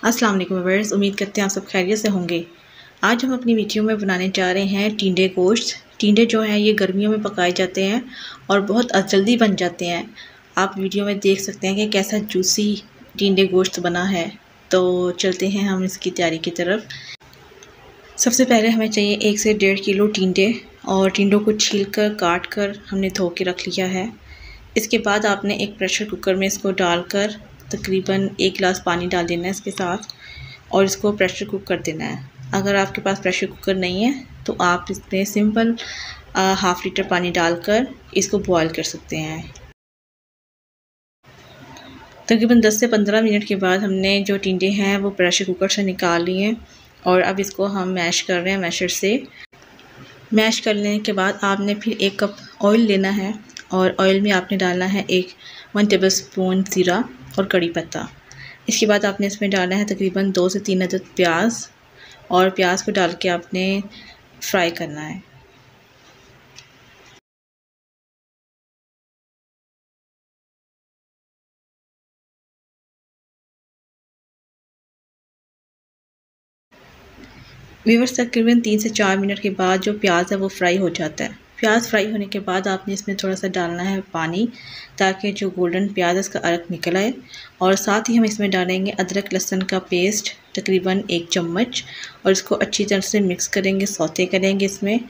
अस्सलाम वालेकुम व्यूअर्स, उम्मीद करते हैं आप सब खैरियत से होंगे। आज हम अपनी वीडियो में बनाने जा रहे हैं टिंडे गोश्त। टिंडे जो हैं ये गर्मियों में पकाए जाते हैं और बहुत जल्दी बन जाते हैं। आप वीडियो में देख सकते हैं कि कैसा जूसी टिंडे गोश्त बना है। तो चलते हैं हम इसकी तैयारी की तरफ। सबसे पहले हमें चाहिए 1 से 1.5 किलो टिंडे और टिंडों को छील कर काट कर हमने धो के रख लिया है। इसके बाद आपने एक प्रेशर कुकर में इसको डालकर तकरीबन 1 गिलास पानी डाल देना है इसके साथ और इसको प्रेशर कुक कर देना है। अगर आपके पास प्रेशर कुकर नहीं है तो आप इसमें सिंपल हाफ़ लीटर पानी डालकर इसको बॉयल कर सकते हैं। तकरीबन 10 से 15 मिनट के बाद हमने जो टिंडे हैं वो प्रेशर कुकर से निकाल लिए हैं और अब इसको हम मैश कर रहे हैं मैशर से। मैश कर लेने के बाद आपने फिर 1 कप ऑयल लेना है और ऑयल में आपने डालना है 1 टेबलस्पून ज़ीरा और कड़ी पत्ता। इसके बाद आपने इसमें डालना है तकरीबन 2 से 3 अदद प्याज और प्याज को डाल के आपने फ्राई करना है। व्यूअर्स, तकरीबन 3 से 4 मिनट के बाद जो प्याज है वो फ्राई हो जाता है। प्याज फ्राई होने के बाद आपने इसमें थोड़ा सा डालना है पानी ताकि जो गोल्डन प्याज है इसका अर्क निकल आए और साथ ही हम इसमें डालेंगे अदरक लहसुन का पेस्ट तकरीबन 1 चम्मच और इसको अच्छी तरह से मिक्स करेंगे, सौते करेंगे। इसमें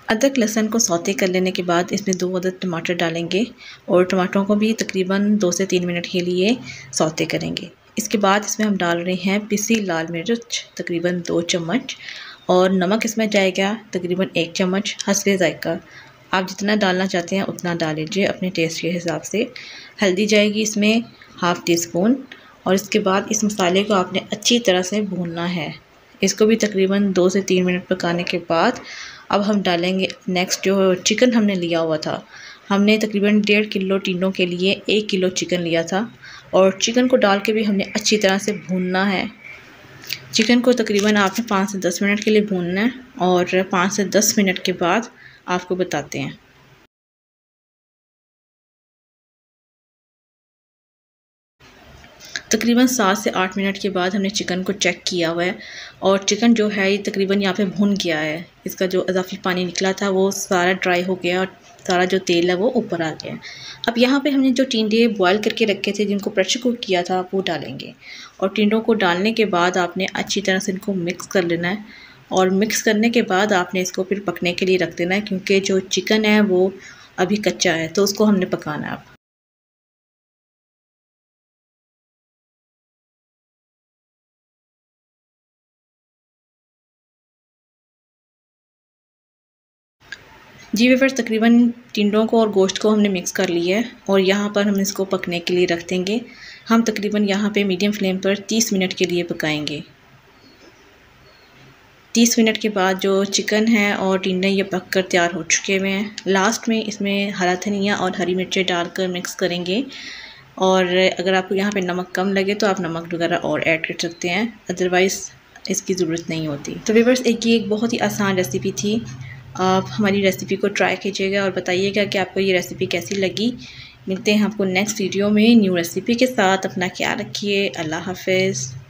अदरक लहसुन को सौते कर लेने के बाद इसमें 2 अदद टमाटर डालेंगे और टमाटरों को भी तकरीबन 2 से 3 मिनट के लिए सौते करेंगे। इसके बाद इसमें हम डाल रहे हैं पिसी लाल मिर्च तकरीबन 2 चम्मच और नमक इसमें जाएगा तकरीबन 1 चम्मच हस्बे ज़ायका। आप जितना डालना चाहते हैं उतना डाल लीजिए अपने टेस्ट के हिसाब से। हल्दी जाएगी इसमें हाफ़ टी स्पून और इसके बाद इस मसाले को आपने अच्छी तरह से भूनना है। इसको भी तकरीबन 2 से 3 मिनट पकाने के बाद अब हम डालेंगे नेक्स्ट जो चिकन हमने लिया हुआ था। हमने तकरीबन 1.5 किलो टिंडों के लिए 1 किलो चिकन लिया था और चिकन को डाल के भी हमने अच्छी तरह से भूनना है। चिकन को तकरीबन आपने 5 से 10 मिनट के लिए भूनना है और 5 से 10 मिनट के बाद आपको बताते हैं। तकरीबन 7 से 8 मिनट के बाद हमने चिकन को चेक किया हुआ है और चिकन जो है ये तकरीबन यहाँ पे भुन गया है। इसका जो इजाफी पानी निकला था वो सारा ड्राई हो गया और सारा जो तेल है वो ऊपर आ गया। अब यहाँ पे हमने जो टिंडे बॉयल करके रखे थे जिनको प्रेशर कुक किया था वो डालेंगे और टिंडों को डालने के बाद आपने अच्छी तरह से इनको मिक्स कर लेना है और मिक्स करने के बाद आपने इसको फिर पकने के लिए रख देना है क्योंकि जो चिकन है वो अभी कच्चा है तो उसको हमने पकाना है। जी व्यूअर्स, तकरीबन टिंडों को और गोश्त को हमने मिक्स कर लिया है और यहाँ पर हम इसको पकने के लिए रख देंगे। हम तकरीबन यहाँ पे मीडियम फ्लेम पर 30 मिनट के लिए पकाएंगे। 30 मिनट के बाद जो चिकन है और टिंडे ये पक कर तैयार हो चुके हुए हैं। लास्ट में इसमें हरा धनिया और हरी मिर्चें डालकर मिक्स करेंगे और अगर आपको यहाँ पे नमक कम लगे तो आप नमक वगैरह और ऐड कर सकते हैं, अदरवाइज़ इसकी ज़रूरत नहीं होती। तो व्यूअर्स, एक बहुत ही आसान रेसिपी थी। आप हमारी रेसिपी को ट्राई कीजिएगा और बताइएगा कि आपको ये रेसिपी कैसी लगी। मिलते हैं आपको नेक्स्ट वीडियो में न्यू रेसिपी के साथ। अपना ख्याल रखिए। अल्लाह हाफ़िज़।